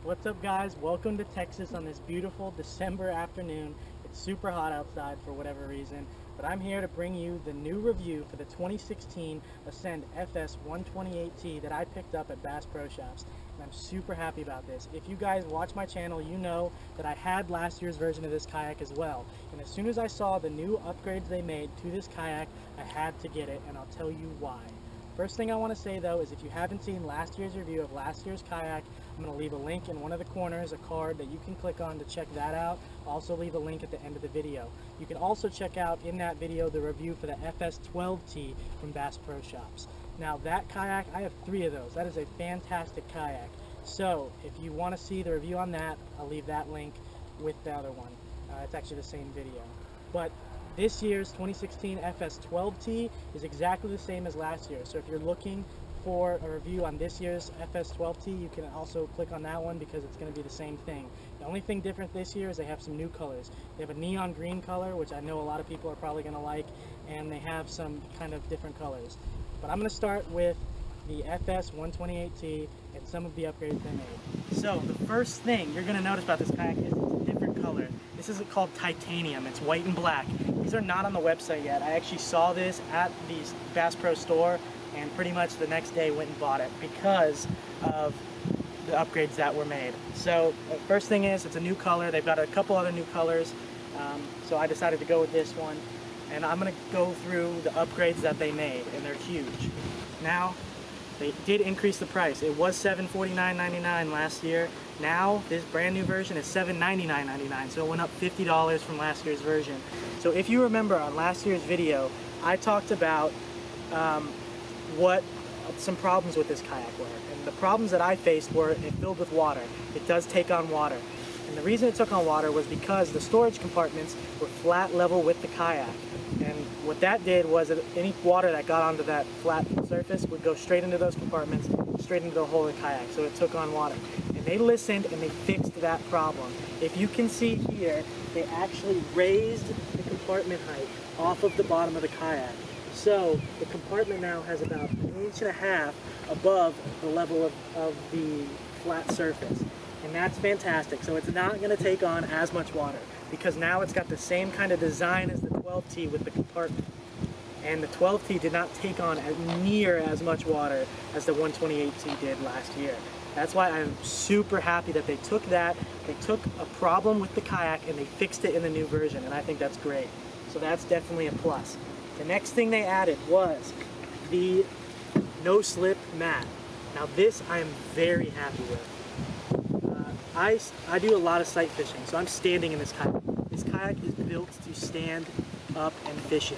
What's up guys? Welcome to Texas on this beautiful December afternoon. It's super hot outside for whatever reason, but I'm here to bring you the new review for the 2016 Ascend FS128T that I picked up at Bass Pro Shops. And I'm super happy about this. If you guys watch my channel, you know that I had last year's version of this kayak as well. And as soon as I saw the new upgrades they made to this kayak, I had to get it, and I'll tell you why. First thing I want to say though is if you haven't seen last year's review of last year's kayak, I'm going to leave a link in one of the corners, a card that you can click on to check that out. I'll also leave a link at the end of the video. You can also check out in that video the review for the FS128T from Bass Pro Shops. Now that kayak, I have 3 of those. That is a fantastic kayak. So if you want to see the review on that, I'll leave that link with the other one. It's actually the same video. But this year's 2016 FS12T is exactly the same as last year. So if you're looking for a review on this year's FS12T, you can also click on that one because it's going to be the same thing. The only thing different this year is they have some new colors. They have a neon green color, which I know a lot of people are probably going to like, and they have some kind of different colors. But I'm going to start with the FS128T and some of the upgrades they made. So the first thing you're going to notice about this kayak is it's a different color. This is called titanium. It's white and black. These are not on the website yet. I actually saw this at the Bass Pro store and pretty much the next day went and bought it because of the upgrades that were made. So the first thing is it's a new color. They've got a couple other new colors, so I decided to go with this one, and I'm going to go through the upgrades that they made, and they're huge. Now they did increase the price. It was $749.99 last year. Now this brand new version is $799.99, so it went up $50 from last year's version. So if you remember on last year's video, I talked about what some problems with this kayak were. And the problems that I faced were it filled with water. It does take on water. And the reason it took on water was because the storage compartments were flat level with the kayak. And what that did was that any water that got onto that flat surface would go straight into those compartments, straight into the whole of the kayak. So it took on water. And they listened and they fixed that problem. If you can see here, they actually raised the compartment height off of the bottom of the kayak. So the compartment now has about 1.5 inches above the level of the flat surface. And that's fantastic. So it's not going to take on as much water because now it's got the same kind of design as the 12T with the compartment. And the 12T did not take on near as much water as the 128T did last year. That's why I'm super happy that they took that. They took a problem with the kayak and they fixed it in the new version, and I think that's great. So that's definitely a plus. The next thing they added was the no-slip mat. Now this I am very happy with. I do a lot of sight fishing, so I'm standing in this kayak. This kayak is built to stand up and fish it.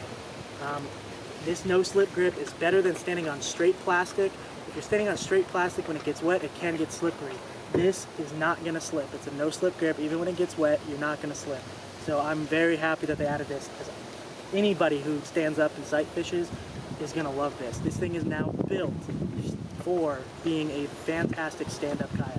This no-slip grip is better than standing on straight plastic. If you're standing on straight plastic, when it gets wet, it can get slippery. This is not going to slip. It's a no-slip grip. Even when it gets wet, you're not going to slip. So I'm very happy that they added this, because anybody who stands up and sight fishes is going to love this. This thing is now built for being a fantastic stand-up kayak.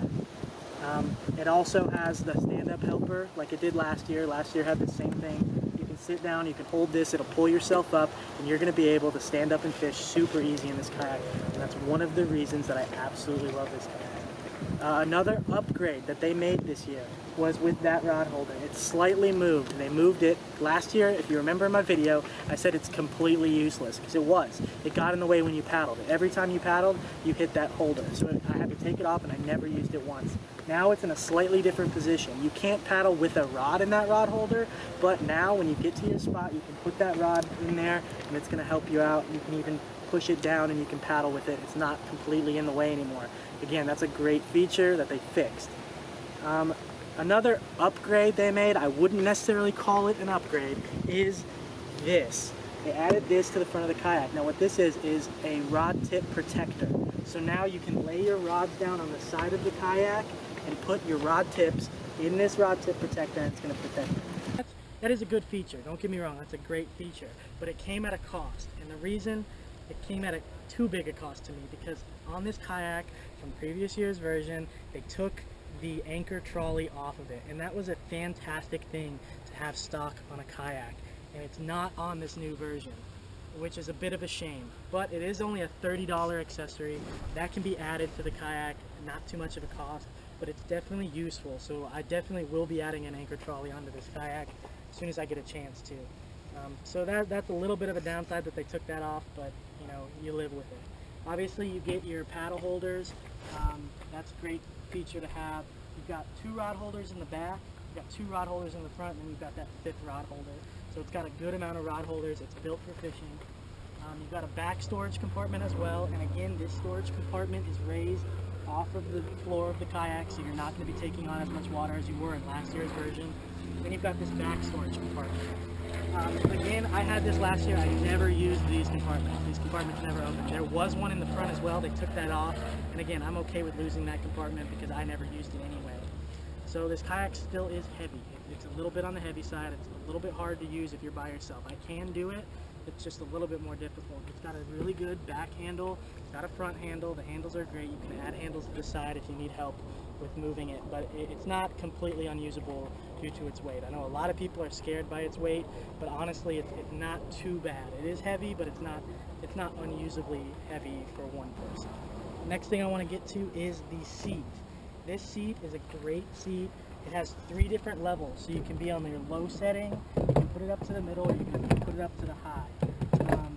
It also has the stand-up helper like it did last year. Last year had the same thing. You can sit down, you can hold this, it'll pull yourself up, and you're going to be able to stand up and fish super easy in this kayak. And that's one of the reasons that I absolutely love this kayak. Another upgrade that they made this year was with that rod holder. It's slightly moved. They moved it last year. If you remember in my video, I said it's completely useless because it was. It got in the way when you paddled. Every time you paddled, you hit that holder. So I had to take it off and I never used it once. Now it's in a slightly different position. You can't paddle with a rod in that rod holder, but now when you get to your spot, you can put that rod in there and it's going to help you out. You can even push it down and you can paddle with it. It's not completely in the way anymore. Again, that's a great feature that they fixed. Another upgrade they made, I wouldn't necessarily call it an upgrade, is this. They added this to the front of the kayak. Now what this is a rod tip protector. So now you can lay your rods down on the side of the kayak and put your rod tips in this rod tip protector, and it's going to protect them. That is a good feature, don't get me wrong, that's a great feature, but it came at a cost. And the reason it came at too big a cost to me, because on this kayak from previous year's version, they took the anchor trolley off of it, and that was a fantastic thing to have stock on a kayak, and it's not on this new version. which is a bit of a shame, but it is only a $30 accessory that can be added to the kayak. Not too much of a cost, but it's definitely useful. So I definitely will be adding an anchor trolley onto this kayak as soon as I get a chance to. So that's a little bit of a downside that they took that off, but you know, you live with it. Obviously you get your paddle holders. That's a great feature to have. You've got 2 rod holders in the back, you've got 2 rod holders in the front, and you've got that 5th rod holder. So it's got a good amount of rod holders. It's built for fishing. You've got a back storage compartment as well, and again, this storage compartment is raised off of the floor of the kayak, so you're not going to be taking on as much water as you were in last year's version. Then you've got this back storage compartment. Again, I had this last year. I never used these compartments. These compartments never opened. There was one in the front as well. They took that off, and again, I'm okay with losing that compartment because I never used it anyway. So this kayak still is heavy. It's a little bit on the heavy side. It's a little bit hard to use if you're by yourself. I can do it. It's just a little bit more difficult. It's got a really good back handle. It's got a front handle. The handles are great. You can add handles to the side if you need help with moving it, but it's not completely unusable due to its weight. I know a lot of people are scared by its weight, but honestly, it's not too bad. It is heavy, but it's not unusably heavy for one person. Next thing I want to get to is the seat. This seat is a great seat. It has 3 different levels, so you can be on your low setting, you can put it up to the middle, or you can put it up to the high.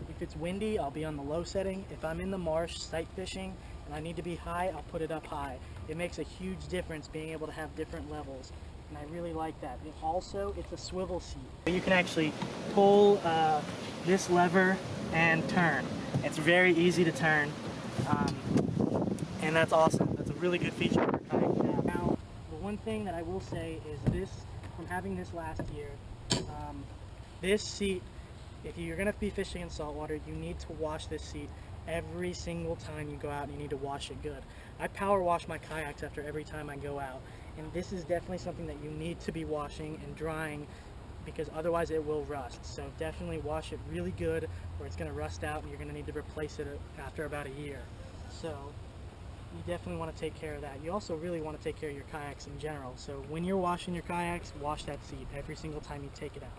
If it's windy, I'll be on the low setting. If I'm in the marsh sight fishing and I need to be high, I'll put it up high. It makes a huge difference being able to have different levels, and I really like that. It's a swivel seat. You can actually pull this lever and turn. It's very easy to turn, and that's awesome. That's a really good feature for kayak to have. Now, the one thing that I will say is this, from having this last year, this seat, if you're going to be fishing in saltwater, you need to wash this seat every single time you go out, and you need to wash it good. I power wash my kayaks after every time I go out, and this is definitely something that you need to be washing and drying, because otherwise it will rust. So definitely wash it really good, or it's going to rust out and you're going to need to replace it after about a year. So you definitely want to take care of that. You also really want to take care of your kayaks in general. So when you're washing your kayaks, wash that seat every single time you take it out.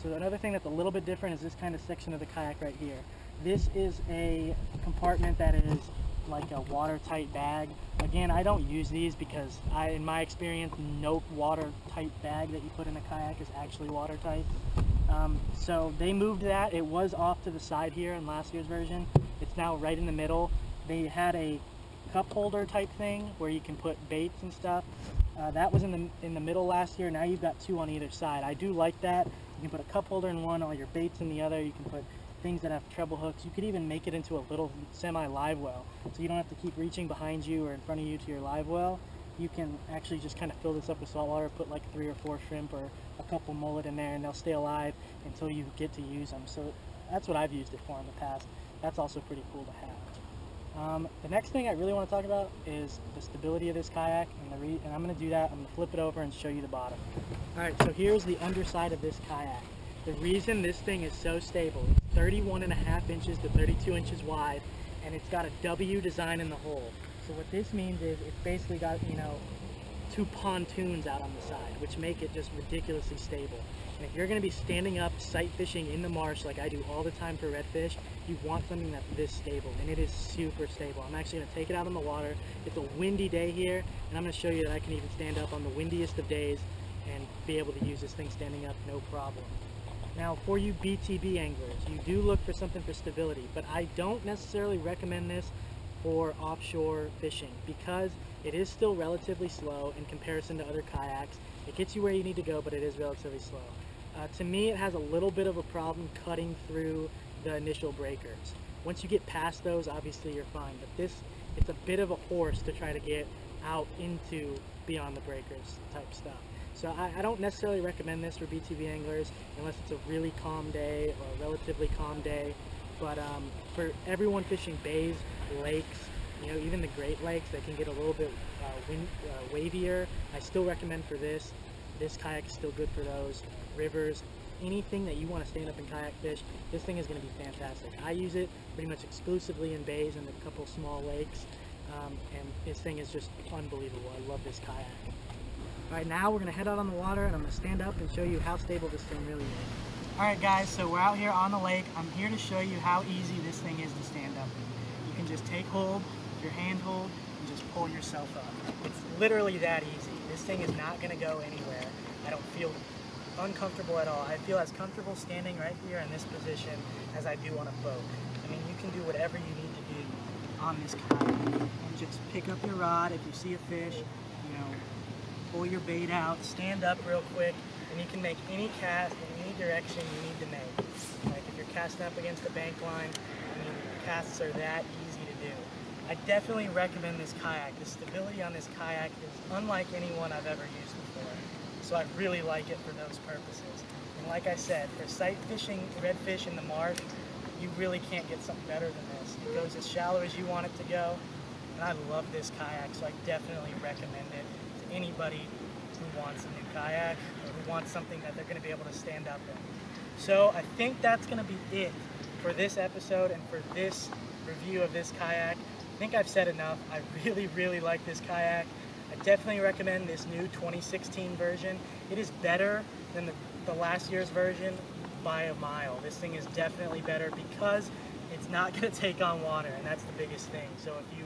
So another thing that's a little bit different is this kind of section of the kayak right here. This is a compartment that is like a watertight bag. Again, I don't use these because in my experience, no watertight bag that you put in a kayak is actually watertight. So they moved that. It was off to the side here in last year's version. It's now right in the middle. They had a cup holder type thing where you can put baits and stuff. That was in the middle last year. Now you've got 2 on either side. I do like that. You can put a cup holder in one, all your baits in the other. You can put things that have treble hooks. You could even make it into a little semi-live well, so you don't have to keep reaching behind you or in front of you to your live well. You can actually just kind of fill this up with salt water, put like 3 or 4 shrimp or a couple mullet in there, and they'll stay alive until you get to use them. So that's what I've used it for in the past. That's also pretty cool to have. The next thing I really want to talk about is the stability of this kayak, and I'm going to do that. I'm going to flip it over and show you the bottom. Alright, so here's the underside of this kayak. The reason this thing is so stable, it's 31.5 inches to 32 inches wide, and it's got a W design in the hole. So what this means is it's basically got, 2 pontoons out on the side, which make it just ridiculously stable. And if you're going to be standing up sight fishing in the marsh like I do all the time for redfish, you want something that's this stable, and it is super stable. I'm actually going to take it out on the water. It's a windy day here, and I'm going to show you that I can even stand up on the windiest of days and be able to use this thing standing up no problem. Now for you BTB anglers, you do look for something for stability, but I don't necessarily recommend this for offshore fishing because it is still relatively slow in comparison to other kayaks. It gets you where you need to go, but it is relatively slow. To me, it has a little bit of a problem cutting through the initial breakers. Once you get past those, obviously you're fine, but it's a bit of a horse to try to get out into beyond the breakers type stuff. So I don't necessarily recommend this for BTB anglers unless it's a really calm day or a relatively calm day. But for everyone fishing bays, lakes, even the Great Lakes, they can get a little bit wavier. I still recommend for this. This kayak is still good for those. Rivers, anything that you want to stand up and kayak fish, this thing is going to be fantastic. I use it pretty much exclusively in bays and a couple small lakes, and this thing is just unbelievable. I love this kayak. Alright, now we're going to head out on the water, and I'm going to stand up and show you how stable this thing really is. Alright guys, so we're out here on the lake. I'm here to show you how easy this thing is to stand up in. You can just take hold with your hand hold and just pull yourself up. It's literally that easy. This thing is not going to go anywhere. I don't feel uncomfortable at all. I feel as comfortable standing right here in this position as I do on a boat. I mean, you can do whatever you need to do on this kayak. And just pick up your rod if you see a fish, pull your bait out, stand up real quick, and you can make any cast in any direction you need to make. Like if you're casting up against the bank line, I mean, casts are that easy to do. I definitely recommend this kayak. The stability on this kayak is unlike any one I've ever used before. So I really like it for those purposes. And like I said, for sight fishing redfish in the marsh, you really can't get something better than this. It goes as shallow as you want it to go. And I love this kayak, so I definitely recommend it to anybody who wants a new kayak or who wants something that they're going to be able to stand up in. So I think that's going to be it for this episode and for this review of this kayak. I think I've said enough. I really, really like this kayak. I definitely recommend this new 2016 version. It is better than the last year's version by a mile. This thing is definitely better because it's not going to take on water, and that's the biggest thing. So if you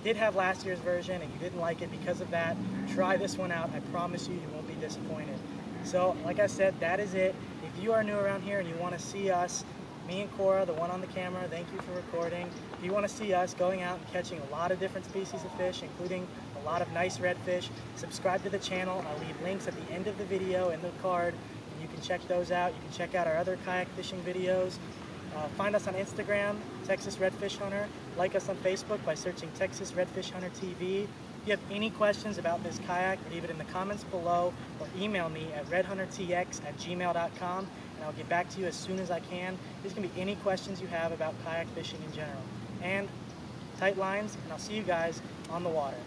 did have last year's version and you didn't like it because of that, try this one out. I promise you won't be disappointed. So like I said, that is it. If you are new around here and you want to see us, me and Cora, the one on the camera, thank you for recording. If you want to see us going out and catching a lot of different species of fish, including a lot of nice redfish, subscribe to the channel. I'll leave links at the end of the video in the card, and you can check those out. You can check out our other kayak fishing videos. Find us on Instagram, Texas Redfish Hunter. Like us on Facebook by searching Texas Redfish Hunter TV. If you have any questions about this kayak, leave it in the comments below or email me at redhuntertx@gmail.com, and I'll get back to you as soon as I can. There's going to be any questions you have about kayak fishing in general. And tight lines, and I'll see you guys on the water.